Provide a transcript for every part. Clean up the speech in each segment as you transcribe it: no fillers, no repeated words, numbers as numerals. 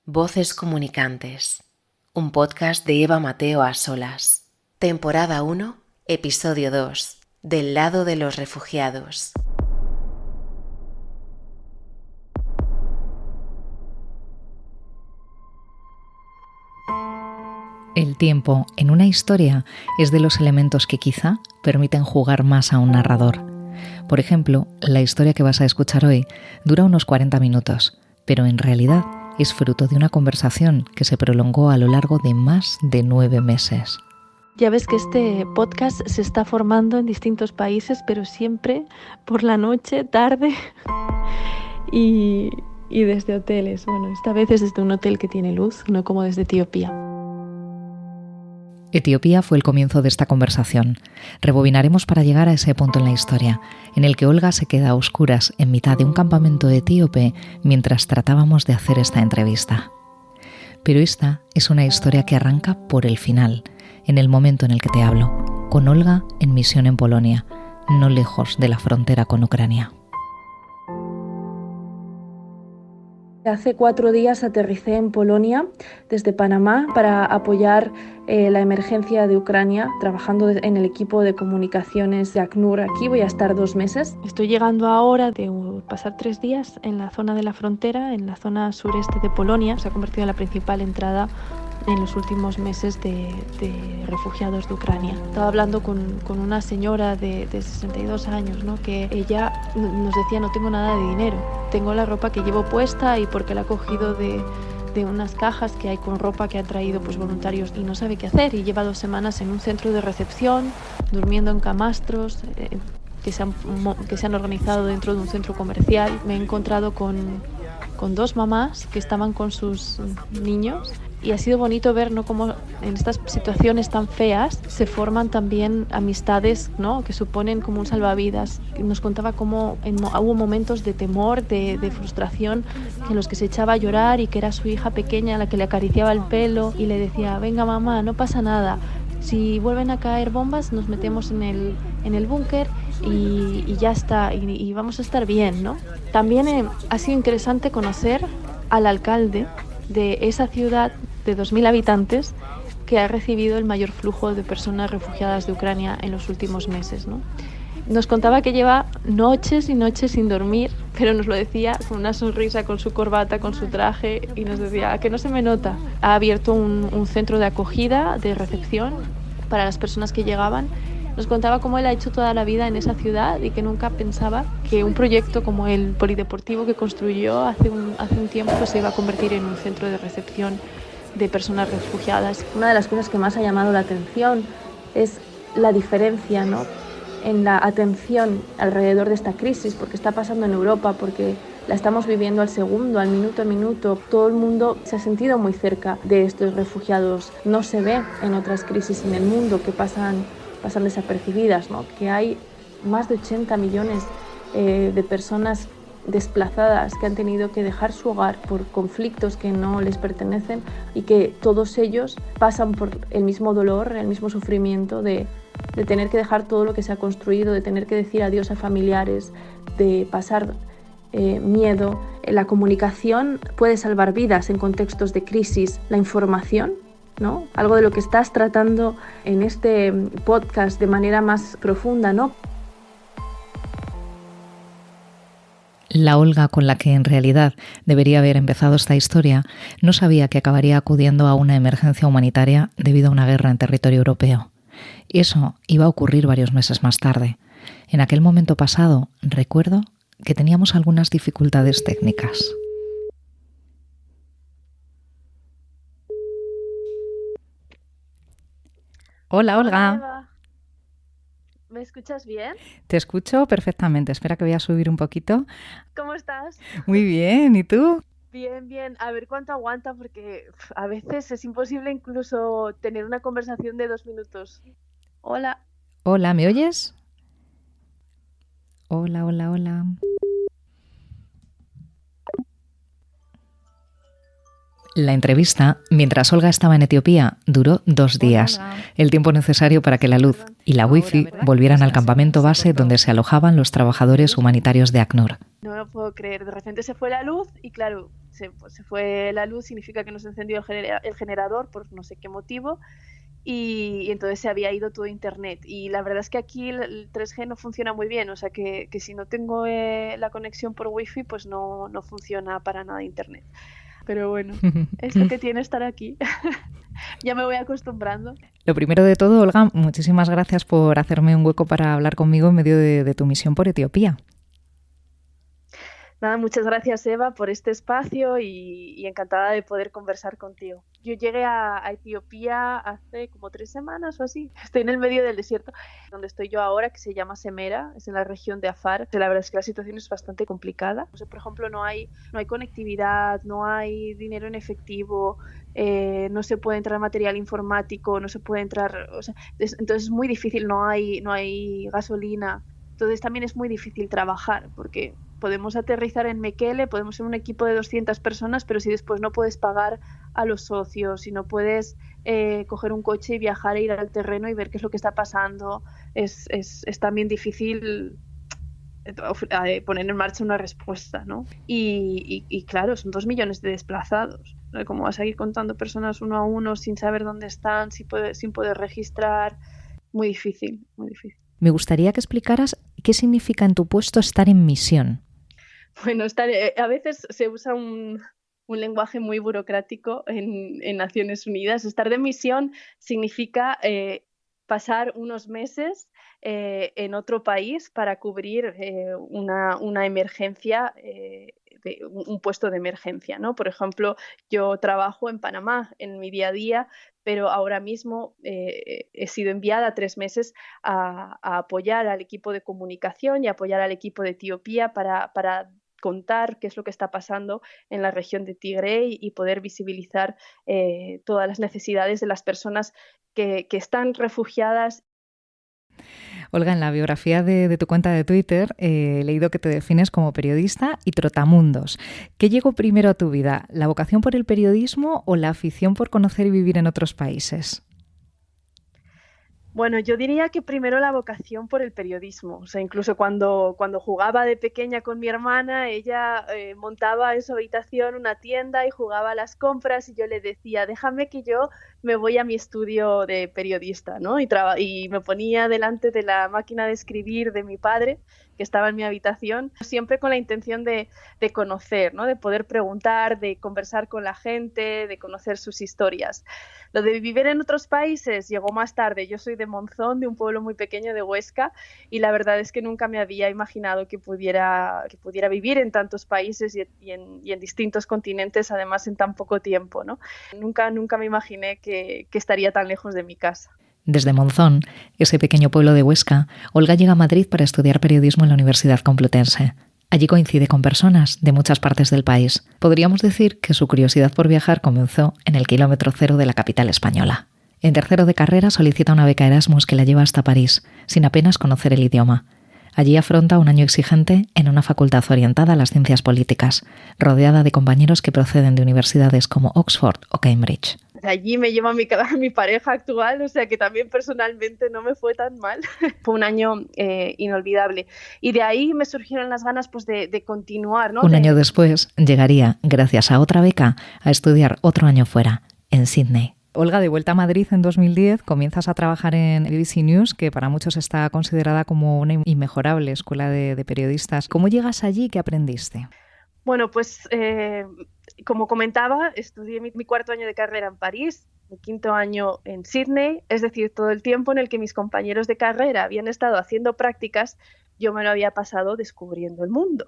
Voces Comunicantes, un podcast de Eva Mateo a solas. Temporada 1, episodio 2, Del lado de los refugiados. El tiempo en una historia es de los elementos que quizá permiten jugar más a un narrador. Por ejemplo, la historia que vas a escuchar hoy dura unos 40 minutos, pero en realidad es fruto de una conversación que se prolongó a lo largo de más de 9 meses. Ya ves que este podcast se está formando en distintos países, pero siempre por la noche, tarde y desde hoteles. Bueno, esta vez es desde un hotel que tiene luz, no como desde Etiopía. Etiopía fue el comienzo de esta conversación. Rebobinaremos para llegar a ese punto en la historia, en el que Olga se queda a oscuras en mitad de un campamento etíope mientras tratábamos de hacer esta entrevista. Pero esta es una historia que arranca por el final, en el momento en el que te hablo, con Olga en misión en Polonia, no lejos de la frontera con Ucrania. Hace 4 días aterricé en Polonia desde Panamá para apoyar la emergencia de Ucrania, trabajando en el equipo de comunicaciones de ACNUR. Aquí voy a estar 2 meses. Estoy llegando ahora de pasar 3 días en la zona de la frontera, en la zona sureste de Polonia. Se ha convertido en la principal entrada en los últimos meses de refugiados de Ucrania. Estaba hablando con una señora de 62 años, ¿no? Que ella nos decía: no tengo nada de dinero, tengo la ropa que llevo puesta y porque la he cogido de unas cajas que hay con ropa que han traído pues voluntarios, y no sabe qué hacer, y lleva 2 semanas en un centro de recepción, durmiendo en camastros que se han organizado dentro de un centro comercial. Me he encontrado con 2 mamás que estaban con sus niños. Y ha sido bonito ver, ¿no?, cómo en estas situaciones tan feas se forman también amistades, ¿no?, que suponen como un salvavidas. Nos contaba cómo hubo momentos de temor, de frustración, en los que se echaba a llorar y que era su hija pequeña la que le acariciaba el pelo y le decía: venga mamá, no pasa nada. Si vuelven a caer bombas nos metemos en el búnker y ya está, y vamos a estar bien, ¿no? También ha sido interesante conocer al alcalde de esa ciudad de 2.000 habitantes que ha recibido el mayor flujo de personas refugiadas de Ucrania en los últimos meses, ¿no? Nos contaba que lleva noches y noches sin dormir, pero nos lo decía con una sonrisa, con su corbata, con su traje, y nos decía: ¿a que no se me nota? Ha abierto un centro de acogida, de recepción para las personas que llegaban. Nos contaba cómo él ha hecho toda la vida en esa ciudad y que nunca pensaba que un proyecto como el polideportivo que construyó hace un tiempo pues se iba a convertir en un centro de recepción de personas refugiadas. Una de las cosas que más ha llamado la atención es la diferencia, ¿no?, en la atención alrededor de esta crisis, porque está pasando en Europa, porque la estamos viviendo al segundo, al minuto a minuto. Todo el mundo se ha sentido muy cerca de estos refugiados. No se ve en otras crisis en el mundo que pasan desapercibidas, ¿no?, que hay más de 80 millones de personas desplazadas que han tenido que dejar su hogar por conflictos que no les pertenecen, y que todos ellos pasan por el mismo dolor, el mismo sufrimiento de tener que dejar todo lo que se ha construido, de tener que decir adiós a familiares, de pasar miedo. La comunicación puede salvar vidas en contextos de crisis. La información, ¿no?, algo de lo que estás tratando en este podcast de manera más profunda, ¿no? La Olga con la que en realidad debería haber empezado esta historia no sabía que acabaría acudiendo a una emergencia humanitaria debido a una guerra en territorio europeo. Y eso iba a ocurrir varios meses más tarde. En aquel momento pasado, recuerdo que teníamos algunas dificultades técnicas. Hola, Olga. Hola, Eva. ¿Me escuchas bien? Te escucho perfectamente. Espera que voy a subir un poquito. ¿Cómo estás? Muy bien, ¿y tú? Bien, bien. A ver cuánto aguanta, porque a veces es imposible incluso tener una conversación de 2 minutos. Hola. Hola, ¿me oyes? Hola, hola, hola. La entrevista, mientras Olga estaba en Etiopía, duró 2 días, el tiempo necesario para que la luz y la wifi volvieran al campamento base donde se alojaban los trabajadores humanitarios de ACNUR. No lo puedo creer, de repente se fue la luz y claro, se fue la luz, significa que no se encendió el generador por no sé qué motivo y entonces se había ido todo internet. Y la verdad es que aquí el 3G no funciona muy bien, o sea que si no tengo la conexión por wifi, pues no funciona para nada internet. Pero bueno, es lo que tiene estar aquí. Ya me voy acostumbrando. Lo primero de todo, Olga, muchísimas gracias por hacerme un hueco para hablar conmigo en medio de tu misión por Etiopía. Nada, muchas gracias, Eva, por este espacio y encantada de poder conversar contigo. Yo llegué a Etiopía hace como 3 semanas o así. Estoy en el medio del desierto, donde estoy yo ahora, que se llama Semera, es en la región de Afar. La verdad es que la situación es bastante complicada. O sea, por ejemplo, no hay conectividad, no hay dinero en efectivo, no se puede entrar material informático, no se puede entrar... O sea, entonces es muy difícil, no hay gasolina. Entonces también es muy difícil trabajar porque podemos aterrizar en Mekele, podemos ser un equipo de 200 personas, pero si después no puedes pagar a los socios, si no puedes coger un coche y viajar e ir al terreno y ver qué es lo que está pasando, es también difícil poner en marcha una respuesta, ¿no? Y claro, son 2 millones de desplazados. ¿Cómo vas a ir contando personas uno a uno sin saber dónde están, sin poder registrar? Muy difícil, muy difícil. Me gustaría que explicaras qué significa en tu puesto estar en misión. Bueno, a veces se usa un lenguaje muy burocrático en Naciones Unidas. Estar de misión significa pasar unos meses en otro país para cubrir una emergencia, un puesto de emergencia, ¿no? Por ejemplo, yo trabajo en Panamá en mi día a día, pero ahora mismo he sido enviada 3 meses a apoyar al equipo de comunicación y apoyar al equipo de Etiopía para contar qué es lo que está pasando en la región de Tigray y poder visibilizar todas las necesidades de las personas que están refugiadas. Olga, en la biografía de tu cuenta de Twitter he leído que te defines como periodista y trotamundos. ¿Qué llegó primero a tu vida, la vocación por el periodismo o la afición por conocer y vivir en otros países? Bueno, yo diría que primero la vocación por el periodismo. O sea, incluso cuando jugaba de pequeña con mi hermana, ella montaba en su habitación una tienda y jugaba a las compras y yo le decía, déjame que yo me voy a mi estudio de periodista, ¿no? Y me ponía delante de la máquina de escribir de mi padre, que estaba en mi habitación, siempre con la intención de conocer, ¿no? De poder preguntar, de conversar con la gente, de conocer sus historias. Lo de vivir en otros países llegó más tarde. Yo soy de Monzón, de un pueblo muy pequeño de Huesca, y la verdad es que nunca me había imaginado que pudiera vivir en tantos países y en distintos continentes, además en tan poco tiempo, ¿no? Nunca me imaginé que estaría tan lejos de mi casa. Desde Monzón, ese pequeño pueblo de Huesca, Olga llega a Madrid para estudiar periodismo en la Universidad Complutense. Allí coincide con personas de muchas partes del país. Podríamos decir que su curiosidad por viajar comenzó en el kilómetro cero de la capital española. En tercero de carrera solicita una beca Erasmus que la lleva hasta París, sin apenas conocer el idioma. Allí afronta un año exigente en una facultad orientada a las ciencias políticas, rodeada de compañeros que proceden de universidades como Oxford o Cambridge. Allí me lleva mi pareja actual, o sea que también personalmente no me fue tan mal. Fue un año inolvidable. Y de ahí me surgieron las ganas pues, de continuar, ¿no? Un año después llegaría, gracias a otra beca, a estudiar otro año fuera, en Sydney. Olga, de vuelta a Madrid en 2010, comienzas a trabajar en BBC News, que para muchos está considerada como una inmejorable escuela de periodistas. ¿Cómo llegas allí? ¿Qué aprendiste? Bueno, pues como comentaba, estudié mi 4.º año de carrera en París, mi 5.º año en Sydney, es decir, todo el tiempo en el que mis compañeros de carrera habían estado haciendo prácticas, yo me lo había pasado descubriendo el mundo.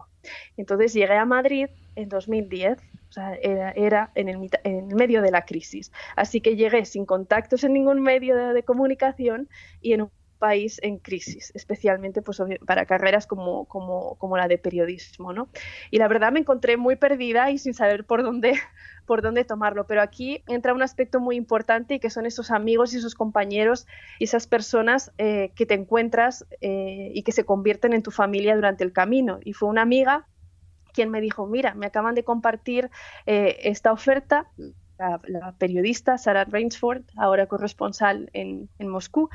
Entonces llegué a Madrid en 2010, o sea, era en el medio de la crisis. Así que llegué sin contactos en ningún medio de comunicación y en un país en crisis, especialmente pues, para carreras como la de periodismo, ¿no? Y la verdad me encontré muy perdida y sin saber por dónde tomarlo, pero aquí entra un aspecto muy importante y que son esos amigos y esos compañeros y esas personas que te encuentras y que se convierten en tu familia durante el camino. Y fue una amiga quien me dijo, mira, me acaban de compartir esta oferta. La periodista Sarah Rainsford, ahora corresponsal en Moscú,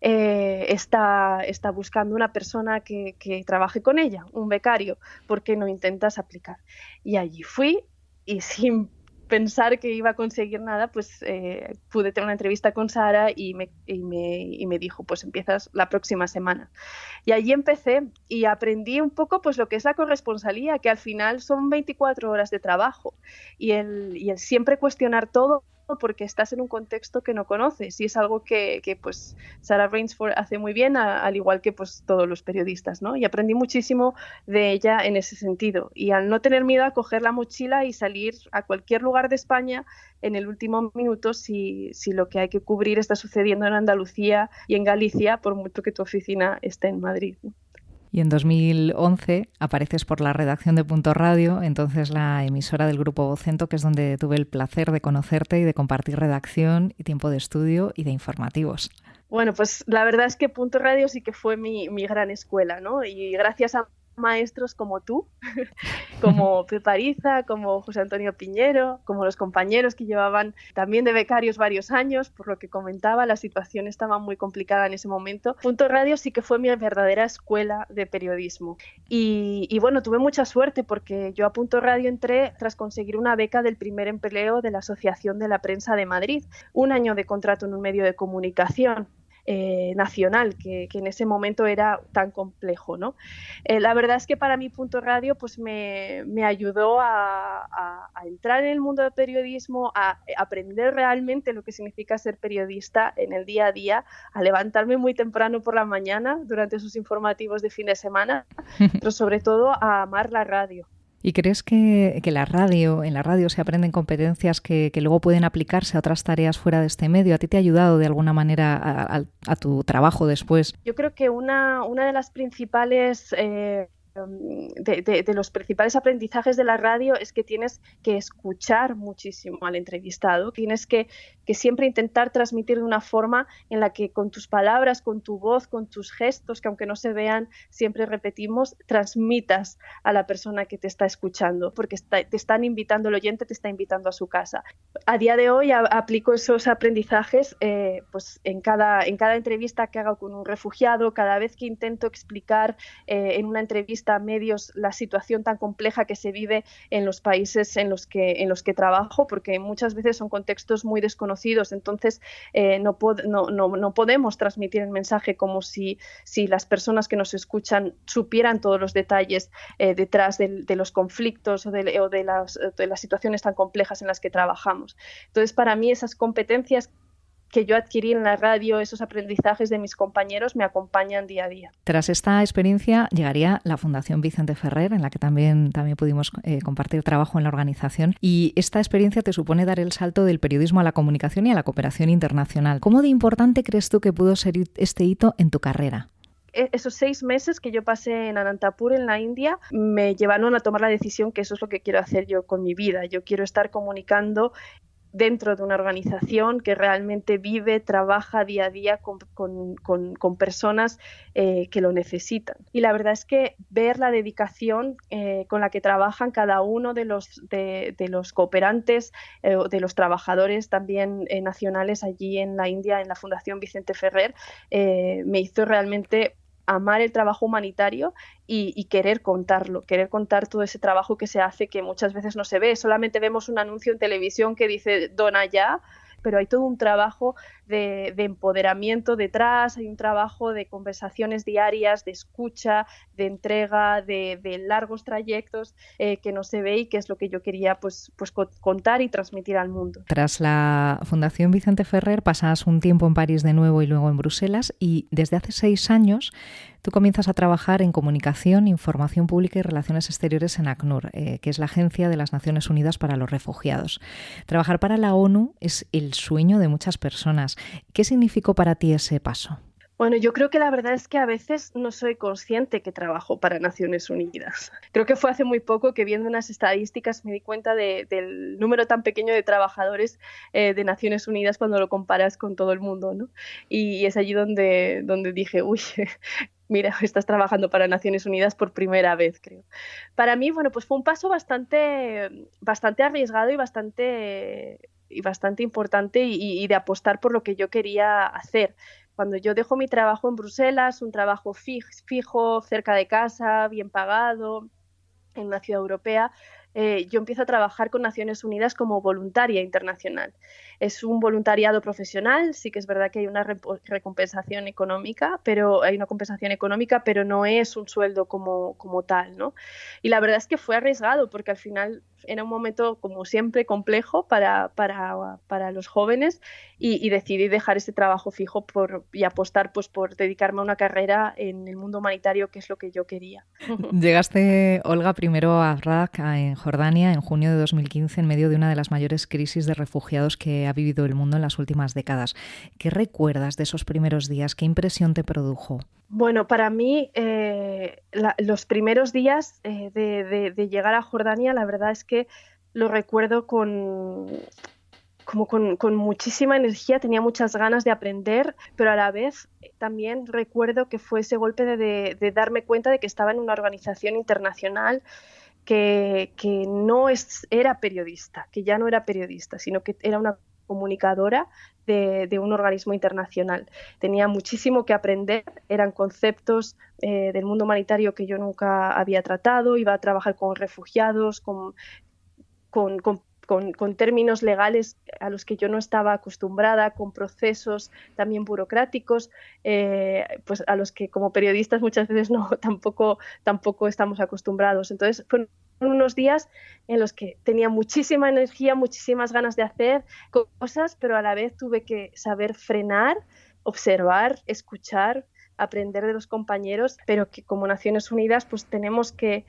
está buscando una persona que trabaje con ella, un becario. ¿Por qué no intentas aplicar? Y allí fui, y sin pensar que iba a conseguir nada, pues pude tener una entrevista con Sara y me dijo, pues empiezas la próxima semana. Y allí empecé y aprendí un poco pues lo que es la corresponsalía, que al final son 24 horas de trabajo, y el siempre cuestionar todo porque estás en un contexto que no conoces, y es algo que pues Sarah Rainsford hace muy bien, al igual que pues todos los periodistas, ¿no? Y aprendí muchísimo de ella en ese sentido, y al no tener miedo a coger la mochila y salir a cualquier lugar de España en el último minuto si lo que hay que cubrir está sucediendo en Andalucía y en Galicia, por mucho que tu oficina esté en Madrid, ¿no? Y en 2011 apareces por la redacción de Punto Radio, entonces la emisora del Grupo Vocento, que es donde tuve el placer de conocerte y de compartir redacción y tiempo de estudio y de informativos. Bueno, pues la verdad es que Punto Radio sí que fue mi gran escuela, ¿no? Y gracias a maestros como tú, como Pepa Ariza, como José Antonio Piñero, como los compañeros que llevaban también de becarios varios años, por lo que comentaba, la situación estaba muy complicada en ese momento. Punto Radio sí que fue mi verdadera escuela de periodismo. Y bueno, tuve mucha suerte porque yo a Punto Radio entré tras conseguir una beca del primer empleo de la Asociación de la Prensa de Madrid, un año de contrato en un medio de comunicación nacional, que en ese momento era tan complejo, ¿no? La verdad es que para mí Punto Radio pues me ayudó a entrar en el mundo del periodismo, a aprender realmente lo que significa ser periodista en el día a día, a levantarme muy temprano por la mañana durante sus informativos de fin de semana, pero sobre todo a amar la radio. ¿Y crees que en la radio se aprenden competencias que luego pueden aplicarse a otras tareas fuera de este medio? ¿A ti te ha ayudado de alguna manera a tu trabajo después? Yo creo que una de las principales de los principales aprendizajes de la radio es que tienes que escuchar muchísimo al entrevistado, tienes que siempre intentar transmitir de una forma en la que con tus palabras, con tu voz, con tus gestos, que aunque no se vean, siempre repetimos, transmitas a la persona que te está escuchando, porque te están invitando, el oyente te está invitando a su casa. A día de hoy aplico esos aprendizajes pues en cada entrevista que hago con un refugiado, cada vez que intento explicar en una entrevista a medios la situación tan compleja que se vive en los países en los que trabajo, porque muchas veces son contextos muy desconocidos, entonces no podemos transmitir el mensaje como si las personas que nos escuchan supieran todos los detalles detrás de los conflictos o de las situaciones tan complejas en las que trabajamos. Entonces, para mí esas competencias que yo adquirí en la radio, esos aprendizajes de mis compañeros, me acompañan día a día. Tras esta experiencia llegaría la Fundación Vicente Ferrer, en la que también pudimos compartir trabajo en la organización, y esta experiencia te supone dar el salto del periodismo a la comunicación y a la cooperación internacional. ¿Cómo de importante crees tú que pudo ser este hito en tu carrera? Esos 6 meses que yo pasé en Anantapur, en la India, me llevaron a tomar la decisión que eso es lo que quiero hacer yo con mi vida. Yo quiero estar comunicando dentro de una organización que realmente vive, trabaja día a día con personas que lo necesitan. Y la verdad es que ver la dedicación con la que trabajan cada uno de los cooperantes, de los trabajadores también nacionales allí en la India, en la Fundación Vicente Ferrer, me hizo realmente amar el trabajo humanitario y querer contarlo, querer contar todo ese trabajo que se hace, que muchas veces no se ve. Solamente vemos un anuncio en televisión que dice dona ya, pero hay todo un trabajo de empoderamiento detrás, hay un trabajo de conversaciones diarias, de escucha, de entrega, de largos trayectos que no se ve, y que es lo que yo quería pues contar y transmitir al mundo. Tras la Fundación Vicente Ferrer pasas un tiempo en París de nuevo y luego en Bruselas, y desde hace 6 años tú comienzas a trabajar en comunicación, información pública y relaciones exteriores en ACNUR, que es la Agencia de las Naciones Unidas para los Refugiados. Trabajar para la ONU es el sueño de muchas personas. ¿Qué significó para ti ese paso? Bueno, yo creo que la verdad es que a veces no soy consciente que trabajo para Naciones Unidas. Creo que fue hace muy poco que, viendo unas estadísticas, me di cuenta del número tan pequeño de trabajadores de Naciones Unidas cuando lo comparas con todo el mundo, ¿no? Y es allí donde dije, uy, mira, estás trabajando para Naciones Unidas por primera vez, creo. Para mí, bueno, pues fue un paso bastante arriesgado y bastante importante y de apostar por lo que yo quería hacer. Cuando yo dejo mi trabajo en Bruselas, un trabajo fijo, cerca de casa, bien pagado, en una ciudad europea, yo empiezo a trabajar con Naciones Unidas como voluntaria internacional. Es un voluntariado profesional, sí que es verdad que hay una recompensación económica, pero hay una compensación económica, pero no es un sueldo como tal, ¿no? Y la verdad es que fue arriesgado porque al final era un momento, como siempre, complejo para los jóvenes y decidí dejar ese trabajo fijo y apostar pues, por dedicarme a una carrera en el mundo humanitario, que es lo que yo quería. Llegaste, Olga, primero a Raqqa, en Jordania, en junio de 2015, en medio de una de las mayores crisis de refugiados que ha vivido el mundo en las últimas décadas. ¿Qué recuerdas de esos primeros días? ¿Qué impresión te produjo? Bueno, para mí los primeros días de llegar a Jordania, la verdad es que lo recuerdo con muchísima energía, tenía muchas ganas de aprender, pero a la vez también recuerdo que fue ese golpe de darme cuenta de que estaba en una organización internacional que no era periodista, que ya no era periodista, sino que era una comunicadora de un organismo internacional. Tenía muchísimo que aprender, eran conceptos del mundo humanitario que yo nunca había tratado, iba a trabajar con refugiados, con, con con términos legales a los que yo no estaba acostumbrada, con procesos también burocráticos, pues a los que como periodistas muchas veces tampoco estamos acostumbrados. Entonces fueron unos días en los que tenía muchísima energía, muchísimas ganas de hacer cosas, pero a la vez tuve que saber frenar, observar, escuchar, aprender de los compañeros, pero que como Naciones Unidas pues tenemos que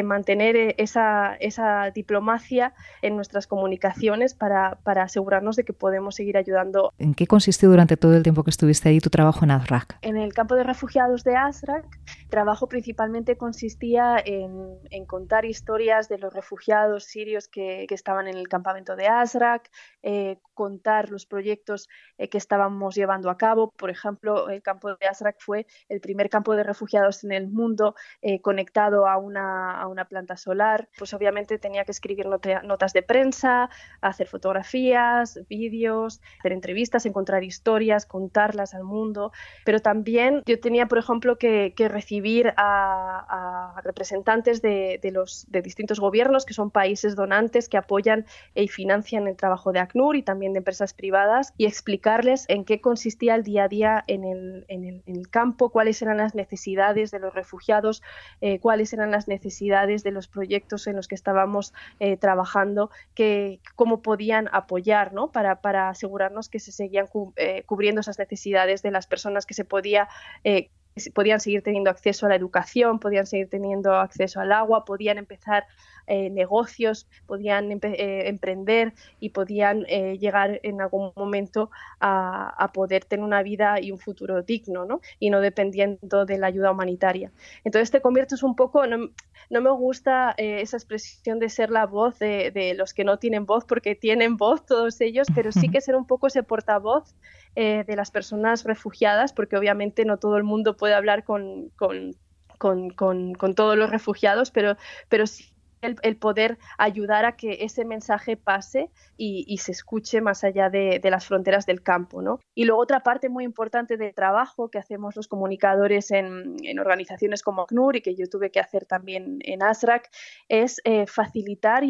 mantener esa diplomacia en nuestras comunicaciones para asegurarnos de que podemos seguir ayudando. ¿En qué consistió durante todo el tiempo que estuviste ahí tu trabajo en Azraq? En el campo de refugiados de Azraq, el trabajo principalmente consistía en contar historias de los refugiados sirios que estaban en el campamento de Azraq, contar los proyectos que estábamos llevando a cabo. Por ejemplo, el campo de Azraq fue el primer campo de refugiados en el mundo conectado a una planta solar. Pues obviamente tenía que escribir notas de prensa, hacer fotografías, vídeos, hacer entrevistas, encontrar historias, contarlas al mundo, pero también yo tenía, por ejemplo, que recibir a representantes de distintos gobiernos, que son países donantes que apoyan y financian el trabajo de ACNUR y también de empresas privadas, y explicarles en qué consistía el día a día en el campo, cuáles eran las necesidades de los refugiados, cuáles eran las necesidades de los proyectos en los que estábamos trabajando, cómo podían apoyar, ¿no? para asegurarnos que se seguían cubriendo esas necesidades de las personas, que podían seguir teniendo acceso a la educación, podían seguir teniendo acceso al agua, podían empezar negocios, podían emprender y podían llegar en algún momento a poder tener una vida y un futuro digno, ¿no? Y no dependiendo de la ayuda humanitaria. Entonces te conviertes un poco, no me gusta esa expresión de ser la voz de los que no tienen voz, porque tienen voz todos ellos, pero sí que ser un poco ese portavoz de las personas refugiadas, porque obviamente no todo el mundo puede hablar con todos los refugiados, pero sí el poder ayudar a que ese mensaje pase y se escuche más allá de las fronteras del campo, ¿no? Y luego otra parte muy importante del trabajo que hacemos los comunicadores en organizaciones como ACNUR y que yo tuve que hacer también en Azraq es facilitar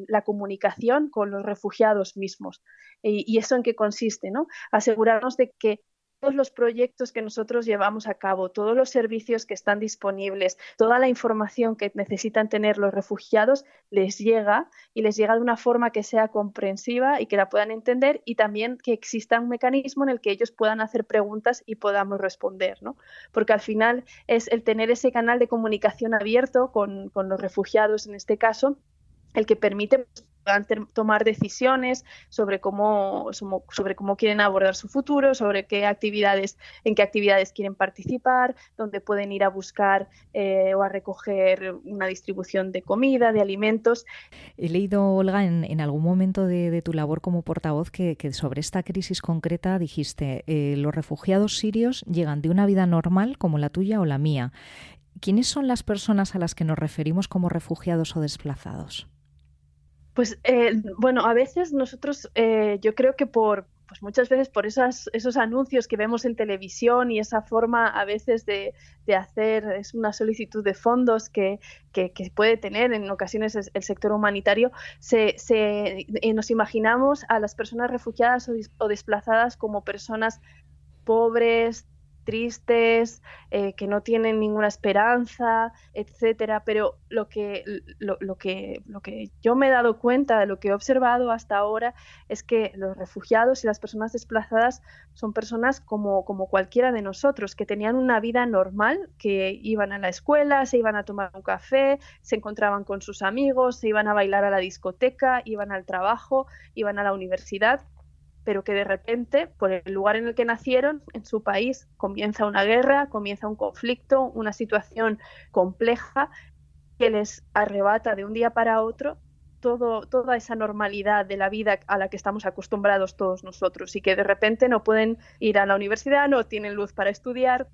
la comunicación con los refugiados mismos. ¿Y eso en qué consiste, ¿no? Asegurarnos de que todos los proyectos que nosotros llevamos a cabo, todos los servicios que están disponibles, toda la información que necesitan tener los refugiados les llega de una forma que sea comprensiva y que la puedan entender, y también que exista un mecanismo en el que ellos puedan hacer preguntas y podamos responder, ¿no? Porque al final es el tener ese canal de comunicación abierto con los refugiados en este caso el que permite puedan tomar decisiones sobre cómo quieren abordar su futuro, sobre en qué actividades quieren participar, dónde pueden ir a buscar o a recoger una distribución de comida, de alimentos. He leído, Olga, en algún momento de tu labor como portavoz que sobre esta crisis concreta dijiste, los refugiados sirios llegan de una vida normal como la tuya o la mía. ¿Quiénes son las personas a las que nos referimos como refugiados o desplazados? Pues bueno, a veces nosotros, yo creo que muchas veces por esos anuncios que vemos en televisión y esa forma a veces de hacer, es una solicitud de fondos que puede tener en ocasiones el sector humanitario, nos imaginamos a las personas refugiadas o desplazadas como personas pobres, tristes, que no tienen ninguna esperanza, etcétera. Pero lo que yo me he dado cuenta, lo que he observado hasta ahora, es que los refugiados y las personas desplazadas son personas como cualquiera de nosotros, que tenían una vida normal, que iban a la escuela, se iban a tomar un café, se encontraban con sus amigos, se iban a bailar a la discoteca, iban al trabajo, iban a la universidad, pero que de repente, por el lugar en el que nacieron, en su país, comienza una guerra, comienza un conflicto, una situación compleja que les arrebata de un día para otro toda esa normalidad de la vida a la que estamos acostumbrados todos nosotros, y que de repente no pueden ir a la universidad, no tienen luz para estudiar,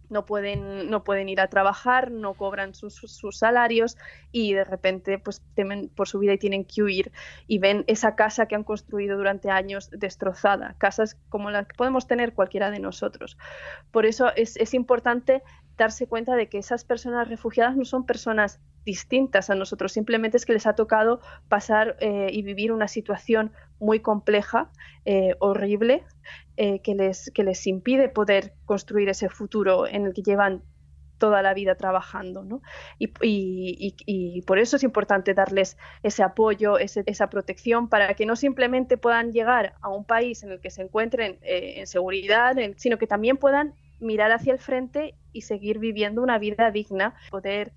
no pueden ir a trabajar, no cobran sus salarios, y de repente pues temen por su vida y tienen que huir, y ven esa casa que han construido durante años destrozada, casas como las que podemos tener cualquiera de nosotros. Por eso es importante darse cuenta de que esas personas refugiadas no son personas distintas a nosotros, simplemente es que les ha tocado pasar y vivir una situación muy compleja, horrible, que les impide poder construir ese futuro en el que llevan toda la vida trabajando, ¿no? Y por eso es importante darles ese apoyo, esa protección, para que no simplemente puedan llegar a un país en el que se encuentren en seguridad, sino que también puedan mirar hacia el frente y seguir viviendo una vida digna, poder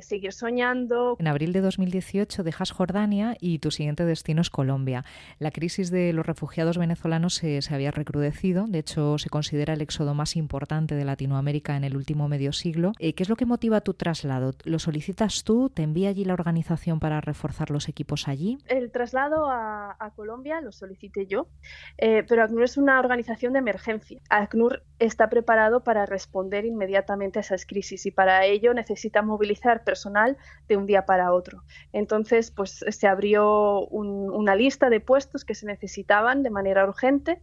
seguir soñando. En abril de 2018 dejas Jordania y tu siguiente destino es Colombia. La crisis de los refugiados venezolanos se había recrudecido, de hecho se considera el éxodo más importante de Latinoamérica en el último medio siglo. ¿Qué es lo que motiva tu traslado? ¿Lo solicitas tú? ¿Te envía allí la organización para reforzar los equipos allí? El traslado a Colombia lo solicité yo, pero ACNUR es una organización de emergencia. ACNUR está preparado para responder inmediatamente a esas crisis, y para ello necesita movilizar personal de un día para otro. Entonces, pues se abrió una lista de puestos que se necesitaban de manera urgente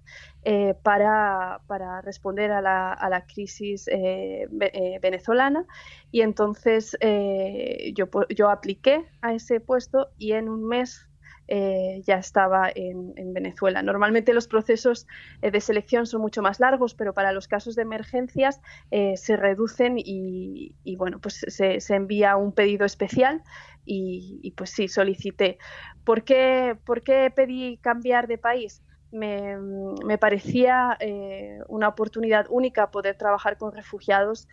para responder a la crisis venezolana, y entonces yo apliqué a ese puesto y en un mes ya estaba en Venezuela. Normalmente los procesos de selección son mucho más largos, pero para los casos de emergencias se reducen y bueno, pues se envía un pedido especial y pues sí, solicité. ¿Por qué pedí cambiar de país? Me parecía una oportunidad única poder trabajar con refugiados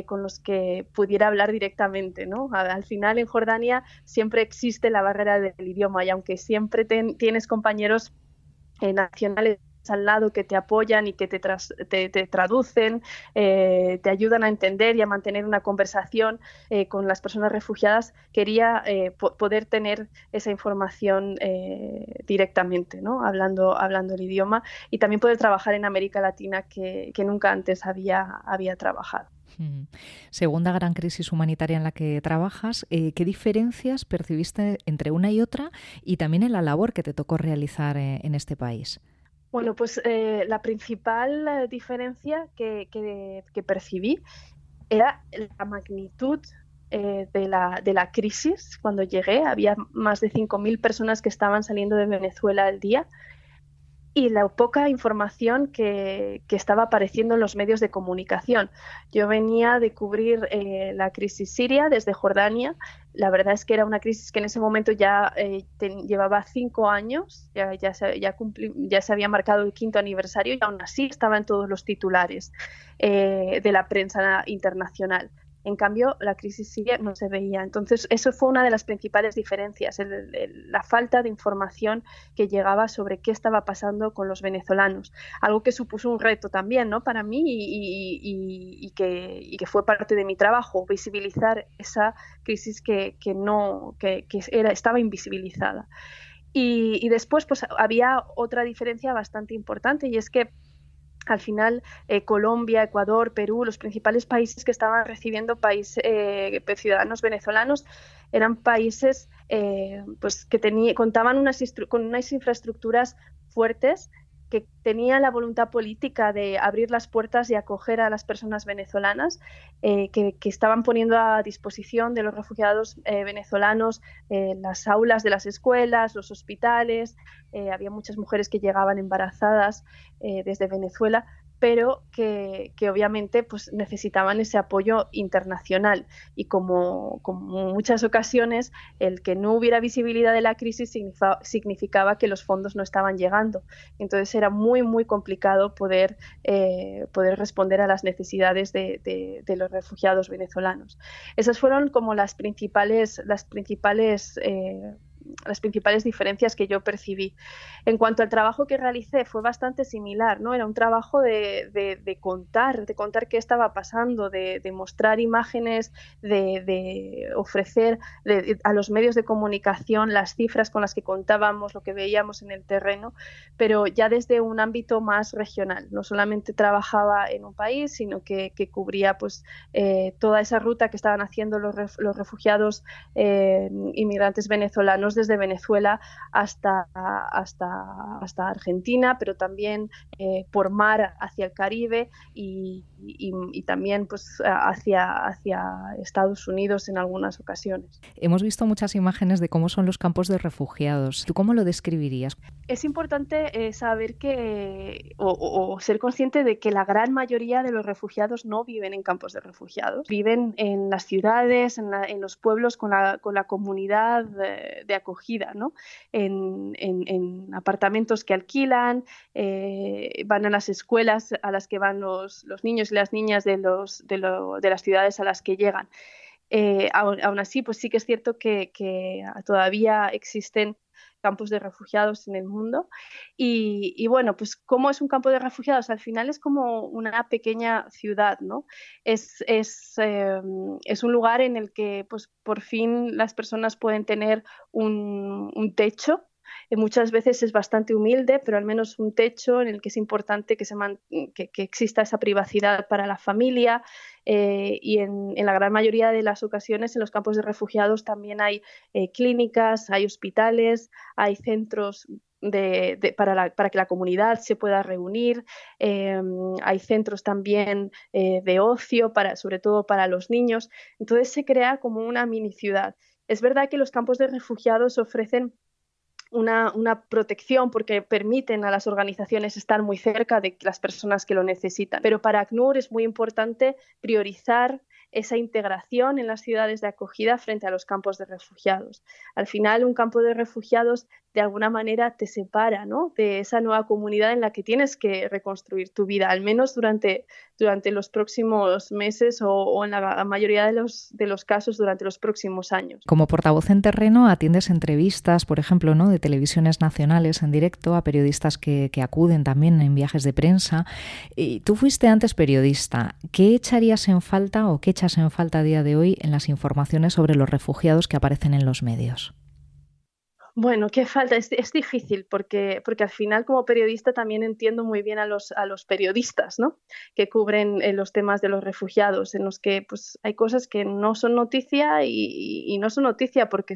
con los que pudiera hablar directamente, ¿no? Al final, en Jordania siempre existe la barrera del idioma, y aunque siempre tienes compañeros nacionales al lado que te apoyan y que te traducen, te ayudan a entender y a mantener una conversación con las personas refugiadas, quería poder tener esa información directamente, ¿no? Hablando el idioma, y también poder trabajar en América Latina que nunca antes había trabajado. Segunda gran crisis humanitaria en la que trabajas, ¿qué diferencias percibiste entre una y otra, y también en la labor que te tocó realizar en este país? Bueno, pues la principal diferencia que percibí era la magnitud de la crisis. Cuando llegué había más de 5.000 personas que estaban saliendo de Venezuela al día, y la poca información que estaba apareciendo en los medios de comunicación. Yo venía de cubrir la crisis siria desde Jordania. La verdad es que era una crisis que en ese momento ya llevaba 5 años, ya se había marcado el 5º aniversario, y aún así estaba en todos los titulares de la prensa internacional. En cambio, la crisis siria no se veía. Entonces, eso fue una de las principales diferencias, la falta de información que llegaba sobre qué estaba pasando con los venezolanos. Algo que supuso un reto también, ¿no?, para mí y que fue parte de mi trabajo, visibilizar esa crisis que estaba invisibilizada. Y después pues había otra diferencia bastante importante, y es que al final Colombia, Ecuador, Perú, los principales países que estaban recibiendo ciudadanos venezolanos eran países pues que contaban con unas infraestructuras fuertes, que tenían la voluntad política de abrir las puertas y acoger a las personas venezolanas, que estaban poniendo a disposición de los refugiados venezolanos las aulas de las escuelas, los hospitales. Había muchas mujeres que llegaban embarazadas desde Venezuela, pero que obviamente pues necesitaban ese apoyo internacional, y como muchas ocasiones el que no hubiera visibilidad de la crisis significaba que los fondos no estaban llegando. Entonces era muy complicado poder responder a las necesidades de los refugiados venezolanos. Esas fueron como las principales diferencias que yo percibí. En cuanto al trabajo que realicé, fue bastante similar, ¿no? Era un trabajo de contar qué estaba pasando, de mostrar imágenes, de ofrecer a los medios de comunicación las cifras con las que contábamos, lo que veíamos en el terreno, pero ya desde un ámbito más regional. No solamente trabajaba en un país, sino que cubría pues toda esa ruta que estaban haciendo los refugiados inmigrantes venezolanos desde Venezuela hasta Argentina, pero también por mar hacia el Caribe y también pues hacia Estados Unidos en algunas ocasiones. Hemos visto muchas imágenes de cómo son los campos de refugiados. ¿Tú cómo lo describirías? Es importante saber o ser consciente de que la gran mayoría de los refugiados no viven en campos de refugiados, viven en las ciudades, en los pueblos con la comunidad de acogida, ¿no? En apartamentos que alquilan, van a las escuelas a las que van los niños y las niñas de las ciudades a las que llegan. Aún así, pues sí que es cierto que todavía existen campos de refugiados en el mundo. Y bueno, pues ¿cómo es un campo de refugiados? Al final es como una pequeña ciudad, ¿no? Es un lugar en el que pues por fin las personas pueden tener un techo. Muchas veces es bastante humilde, pero al menos un techo en el que es importante que exista esa privacidad para la familia. Y en la gran mayoría de las ocasiones en los campos de refugiados también hay clínicas, hay hospitales, hay centros para que la comunidad se pueda reunir, hay centros también de ocio, sobre todo para los niños. Entonces se crea como una mini ciudad. Es verdad que los campos de refugiados ofrecen una protección porque permiten a las organizaciones estar muy cerca de las personas que lo necesitan. Pero para ACNUR es muy importante priorizar esa integración en las ciudades de acogida frente a los campos de refugiados. Al final, un campo de refugiados de alguna manera te separa, ¿no?, de esa nueva comunidad en la que tienes que reconstruir tu vida, al menos durante los próximos meses o en la mayoría de los casos durante los próximos años. Como portavoz en terreno atiendes entrevistas, por ejemplo, ¿no?, de televisiones nacionales en directo a periodistas que acuden también en viajes de prensa. Y tú fuiste antes periodista. ¿Qué echarías en falta o qué echas en falta a día de hoy en las informaciones sobre los refugiados que aparecen en los medios? Bueno, ¿qué falta? Es difícil porque al final como periodista también entiendo muy bien a los periodistas, ¿no?, que cubren los temas de los refugiados, en los que pues hay cosas que no son noticia y no son noticia porque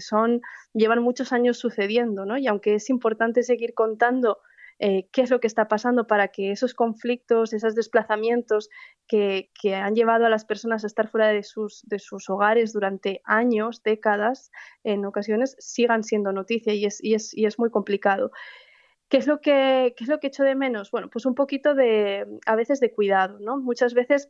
llevan muchos años sucediendo, ¿no? Y aunque es importante seguir contando qué es lo que está pasando para que esos conflictos, esos desplazamientos que han llevado a las personas a estar fuera de sus hogares durante años, décadas, en ocasiones sigan siendo noticia, y es muy complicado. ¿Qué es lo que echo de menos? Bueno, pues un poquito a veces de cuidado, ¿no? Muchas veces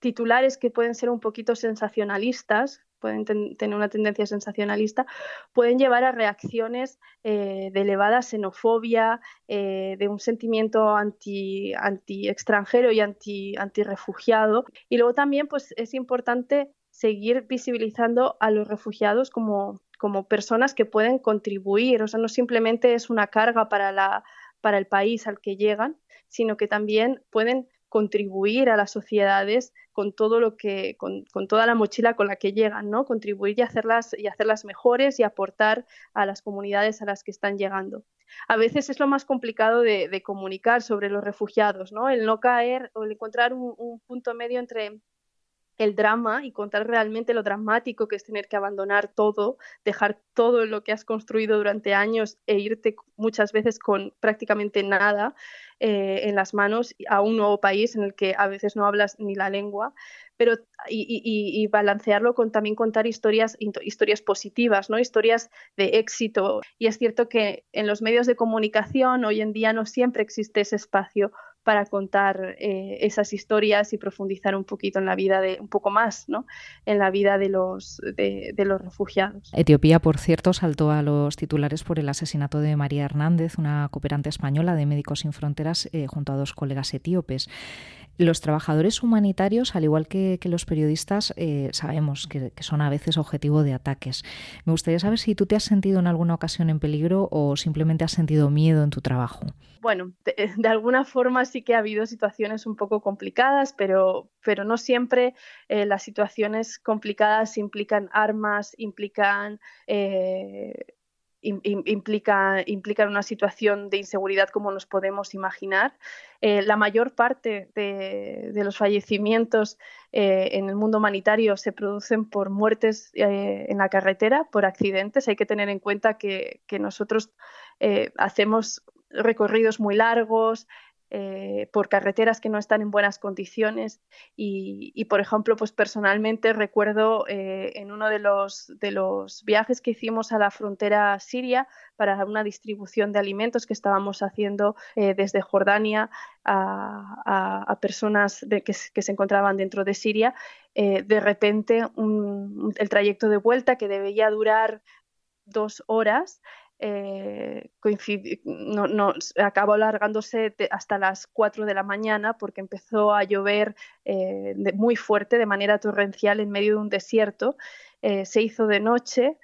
titulares que pueden ser un poquito sensacionalistas, pueden tener una tendencia sensacionalista, pueden llevar a reacciones de elevada xenofobia, de un sentimiento anti-extranjero y anti-refugiado. Y luego también pues, es importante seguir visibilizando a los refugiados como personas que pueden contribuir, o sea, no simplemente es una carga para el país al que llegan, sino que también pueden contribuir a las sociedades con todo con toda la mochila con la que llegan, ¿no? Contribuir y hacerlas mejores y aportar a las comunidades a las que están llegando. A veces es lo más complicado de comunicar sobre los refugiados, ¿no? El no caer o el encontrar un punto medio entre el drama y contar realmente lo dramático que es tener que abandonar todo, dejar todo lo que has construido durante años e irte muchas veces con prácticamente nada en las manos a un nuevo país en el que a veces no hablas ni la lengua, pero y balancearlo con también contar historias positivas, ¿no? Historias de éxito. Y es cierto que en los medios de comunicación hoy en día no siempre existe ese espacio para contar esas historias y profundizar un poquito en la vida un poco más, ¿no? En la vida de los refugiados. Etiopía, por cierto, saltó a los titulares por el asesinato de María Hernández, una cooperante española de Médicos Sin Fronteras, junto a 2 colegas etíopes. Los trabajadores humanitarios, al igual que los periodistas, sabemos que son a veces objetivo de ataques. Me gustaría saber si tú te has sentido en alguna ocasión en peligro o simplemente has sentido miedo en tu trabajo. Bueno, de alguna forma sí que ha habido situaciones un poco complicadas, pero no siempre las situaciones complicadas implican armas, implican una situación de inseguridad como nos podemos imaginar. La mayor parte de los fallecimientos en el mundo humanitario se producen por muertes en la carretera, por accidentes. Hay que tener en cuenta que nosotros hacemos recorridos muy largos, por carreteras que no están en buenas condiciones y por ejemplo, pues personalmente recuerdo en uno de los viajes que hicimos a la frontera siria para una distribución de alimentos que estábamos haciendo desde Jordania a personas que se encontraban dentro de Siria, de repente el trayecto de vuelta que debía durar 2 horas acabó alargándose hasta las 4 de la mañana porque empezó a llover muy fuerte, de manera torrencial en medio de un desierto. Se hizo de noche,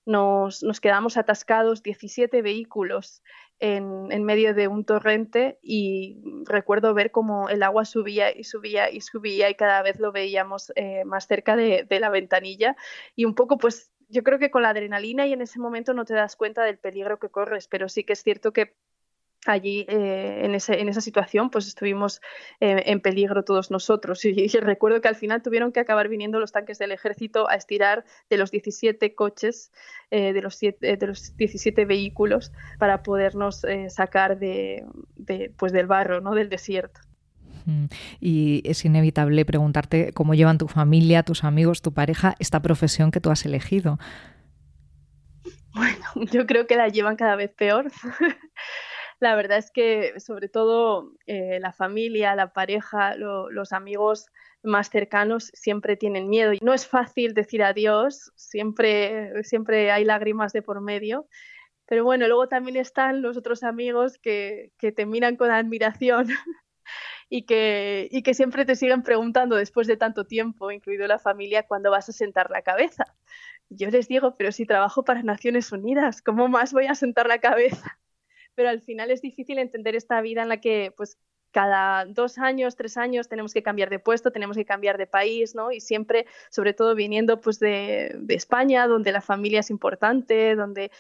nos quedamos atascados 17 vehículos en medio de un torrente y recuerdo ver cómo el agua subía y subía y subía y cada vez lo veíamos más cerca de la ventanilla y un poco pues yo creo que con la adrenalina y en ese momento no te das cuenta del peligro que corres, pero sí que es cierto que allí en esa situación pues estuvimos en peligro todos nosotros y recuerdo que al final tuvieron que acabar viniendo los tanques del ejército a estirar de los 17 coches, de los 17 vehículos para podernos sacar pues del barro, ¿no? Del desierto. Y es inevitable preguntarte cómo llevan tu familia, tus amigos, tu pareja, esta profesión que tú has elegido. Bueno, yo creo que la llevan cada vez peor. La verdad es que sobre todo la familia, la pareja, los amigos más cercanos siempre tienen miedo. Y no es fácil decir adiós, siempre hay lágrimas de por medio. Pero bueno, luego también están los otros amigos que te miran con admiración y que siempre te siguen preguntando después de tanto tiempo, incluido la familia, cuándo vas a sentar la cabeza. Yo les digo, pero si trabajo para Naciones Unidas, ¿cómo más voy a sentar la cabeza? Pero al final es difícil entender esta vida en la que pues cada 2 años, 3 años tenemos que cambiar de puesto, tenemos que cambiar de país, ¿no? Y siempre, sobre todo viniendo pues de España, donde la familia es importante, donde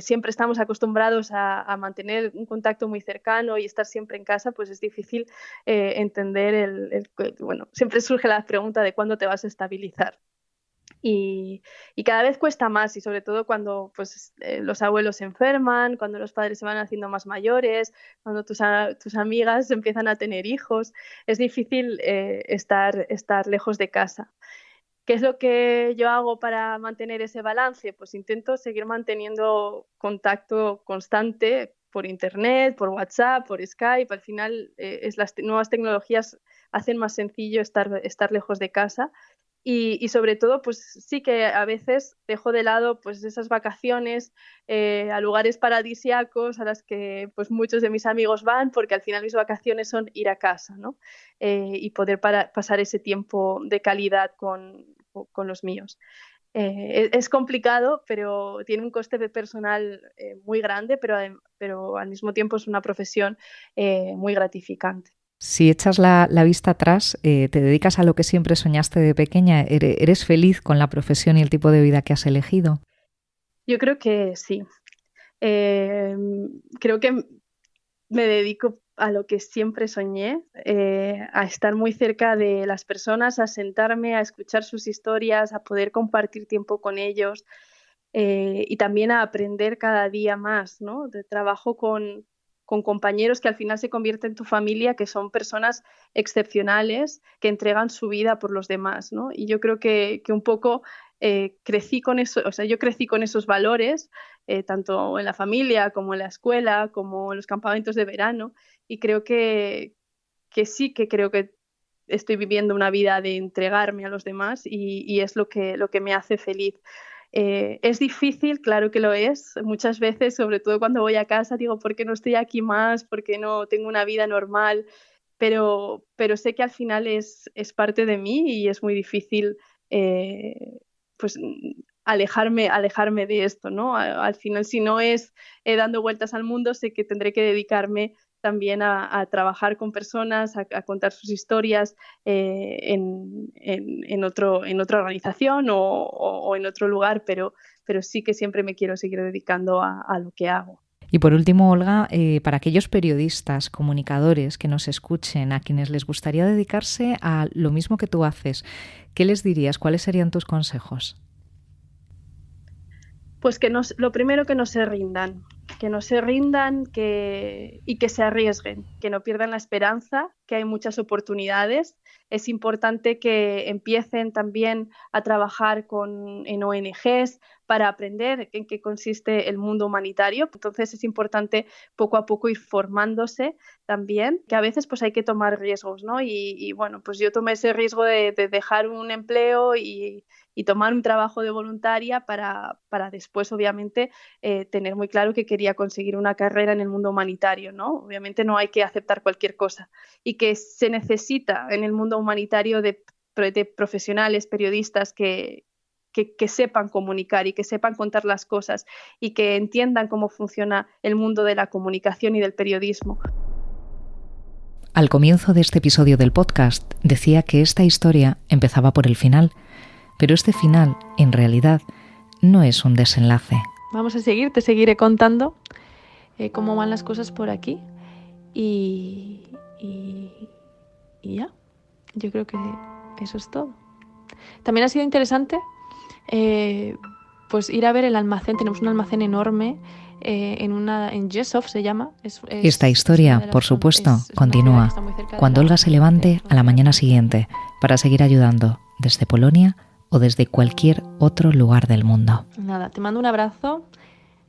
siempre estamos acostumbrados a mantener un contacto muy cercano y estar siempre en casa, pues es difícil entender bueno, siempre surge la pregunta de cuándo te vas a estabilizar. Y cada vez cuesta más y sobre todo cuando pues, los abuelos se enferman, cuando los padres se van haciendo más mayores, cuando tus amigas empiezan a tener hijos, es difícil estar lejos de casa. ¿Qué es lo que yo hago para mantener ese balance? Pues intento seguir manteniendo contacto constante por internet, por WhatsApp, por Skype. Al final las nuevas tecnologías hacen más sencillo estar lejos de casa. Y sobre todo, pues sí que a veces dejo de lado pues esas vacaciones a lugares paradisíacos a las que pues muchos de mis amigos van, porque al final mis vacaciones son ir a casa, ¿no? Y poder pasar ese tiempo de calidad con los míos. Es complicado, pero tiene un coste personal muy grande, pero al mismo tiempo es una profesión muy gratificante. Si echas la vista atrás, te dedicas a lo que siempre soñaste de pequeña, ¿eres feliz con la profesión y el tipo de vida que has elegido? Yo creo que sí. Creo que me dedico a lo que siempre soñé, a estar muy cerca de las personas, a sentarme, a escuchar sus historias, a poder compartir tiempo con ellos y también a aprender cada día más, ¿no? Trabajo con compañeros que al final se convierten en tu familia, que son personas excepcionales, que entregan su vida por los demás, ¿no? Y yo creo que un poco crecí con eso, o sea, yo crecí con esos valores, tanto en la familia como en la escuela, como en los campamentos de verano, y creo que sí, que creo que estoy viviendo una vida de entregarme a los demás y es lo que me hace feliz. Es difícil, claro que lo es. Muchas veces, sobre todo cuando voy a casa, digo, ¿por qué no estoy aquí más? ¿Por qué no tengo una vida normal? Pero sé que al final es parte de mí y es muy difícil pues alejarme de esto, ¿no? Al final, si no es dando vueltas al mundo, sé que tendré que dedicarme también a trabajar con personas, a contar sus historias en otra organización o en otro lugar, pero sí que siempre me quiero seguir dedicando a lo que hago. Y por último, Olga, para aquellos periodistas, comunicadores que nos escuchen, a quienes les gustaría dedicarse a lo mismo que tú haces, ¿qué les dirías? ¿Cuáles serían tus consejos? Pues lo primero, que no se rindan, y que se arriesguen, que no pierdan la esperanza, que hay muchas oportunidades. Es importante que empiecen también a trabajar en ONGs para aprender en qué consiste el mundo humanitario. Entonces es importante poco a poco ir formándose también, que a veces pues hay que tomar riesgos, ¿no? Y bueno, pues yo tomé ese riesgo de dejar un empleo y tomar un trabajo de voluntaria para después, obviamente, tener muy claro que quería conseguir una carrera en el mundo humanitario, ¿no? Obviamente no hay que aceptar cualquier cosa y que se necesita en el mundo humanitario de profesionales, periodistas que sepan comunicar y que sepan contar las cosas y que entiendan cómo funciona el mundo de la comunicación y del periodismo. Al comienzo de este episodio del podcast decía que esta historia empezaba por el final, pero este final, en realidad, no es un desenlace. Vamos a seguir, te seguiré contando cómo van las cosas por aquí y ya, yo creo que eso es todo. También ha sido interesante pues ir a ver el almacén. Tenemos un almacén enorme en Jesov se llama. Esta historia, por supuesto, continúa cuando Olga se levante a la mañana siguiente para seguir ayudando desde Polonia o desde cualquier otro lugar del mundo. Nada, te mando un abrazo,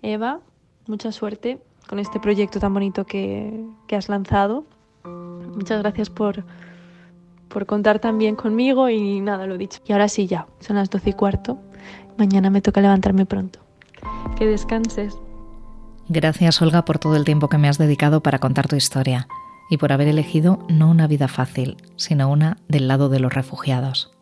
Eva, mucha suerte con este proyecto tan bonito que has lanzado. Muchas gracias por contar también conmigo y nada, lo dicho. Y ahora sí ya, son las 12:15, mañana me toca levantarme pronto. Que descanses. Gracias, Olga, por todo el tiempo que me has dedicado para contar tu historia y por haber elegido no una vida fácil, sino una del lado de los refugiados.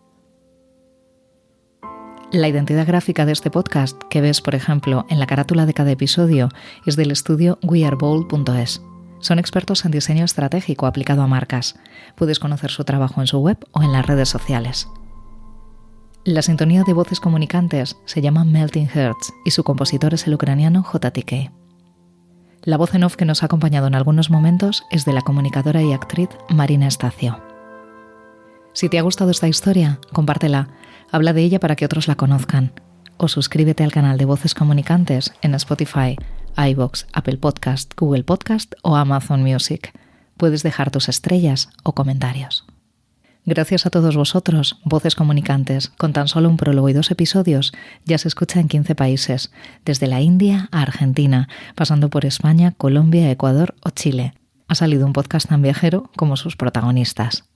La identidad gráfica de este podcast, que ves, por ejemplo, en la carátula de cada episodio, es del estudio wearebold.es. Son expertos en diseño estratégico aplicado a marcas. Puedes conocer su trabajo en su web o en las redes sociales. La sintonía de voces comunicantes se llama Melting Hearts y su compositor es el ucraniano JTK. La voz en off que nos ha acompañado en algunos momentos es de la comunicadora y actriz Marina Estacio. Si te ha gustado esta historia, compártela, habla de ella para que otros la conozcan, o suscríbete al canal de Voces Comunicantes en Spotify, iVoox, Apple Podcast, Google Podcast o Amazon Music. Puedes dejar tus estrellas o comentarios. Gracias a todos vosotros, Voces Comunicantes, con tan solo un prólogo y 2 episodios, ya se escucha en 15 países, desde la India a Argentina, pasando por España, Colombia, Ecuador o Chile. Ha salido un podcast tan viajero como sus protagonistas.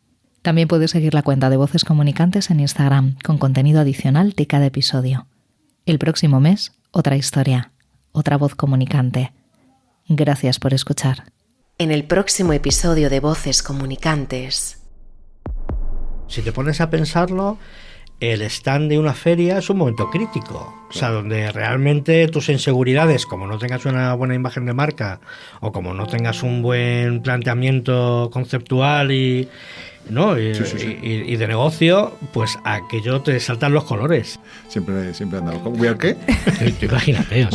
También puedes seguir la cuenta de Voces Comunicantes en Instagram, con contenido adicional de cada episodio. El próximo mes, otra historia, otra voz comunicante. Gracias por escuchar. En el próximo episodio de Voces Comunicantes. Si te pones a pensarlo, el stand de una feria es un momento crítico. O sea, donde realmente tus inseguridades, como no tengas una buena imagen de marca o como no tengas un buen planteamiento conceptual y de negocio, pues aquello te saltan los colores. Siempre han dado. ¿Where qué? Imagínate.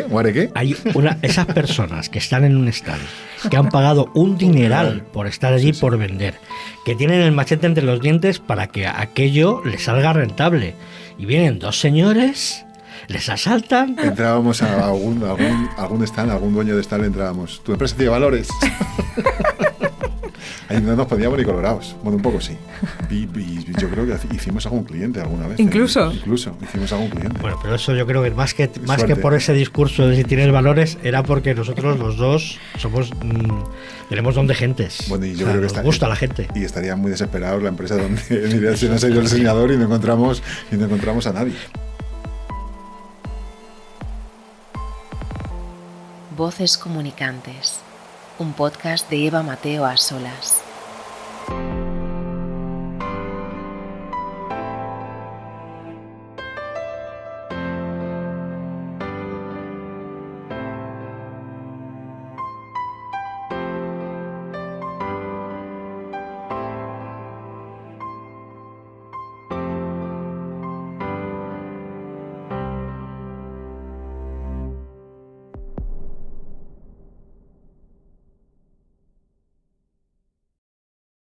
¿Where qué? Hay esas personas que están en un stand, que han pagado un dineral por estar allí, por vender, que tienen el machete entre los dientes para que aquello les salga rentable. Y vienen dos señores, les asaltan. Entrábamos a algún stand, algún dueño de stand, entrábamos. ¿Tu empresa tiene valores? Ahí no nos poníamos ni colorados. Bueno, un poco sí. Y yo creo que hicimos algún cliente alguna vez. ¿Incluso? Incluso hicimos algún cliente. Bueno, pero eso yo creo que más que por ese discurso de si tienes valores, era porque nosotros los dos tenemos don de gentes. Bueno, y yo creo que nos gusta la gente. Y estaría muy desesperados la empresa donde mira, se nos ha ido el diseñador y no encontramos a nadie. Voces Comunicantes, un podcast de Eva Mateo a solas.